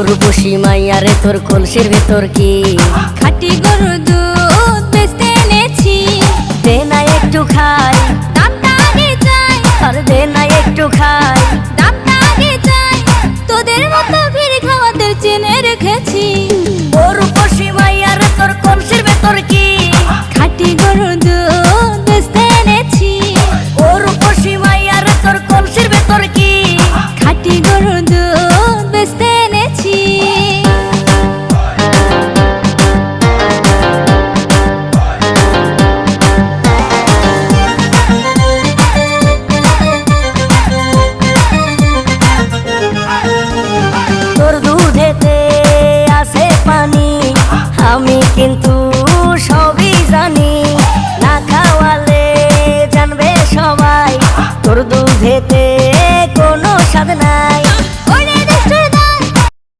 রূপসী মাইয়ারে তোর কলসির ভেতর কি খাঁটি গরুর দুধ বেচতে এনেছি। দে না একটু খাই, দামটা আগে চাই, আর দে না একটু খাই। দামটা আগে চাই, তোদের মতো ভিড় খাওয়াদের চেনে রেখেছি। ও রূপসী মাইয়ারে তোর কলসির ভেতর কি খাঁটি গরুর দুধ বেচতে এনেছি। ও রূপসী মাইয়ারে তোর কলসির ভেতর কি খাঁটি গরুর দুধ বেচতে এনেছি। তোর দুধেতে আছে পানি, আমি কিন্তু সবই জানি। না খাওয়ালে জানবে সবাই তোর দুধেতে কোনো স্বাদ নাই।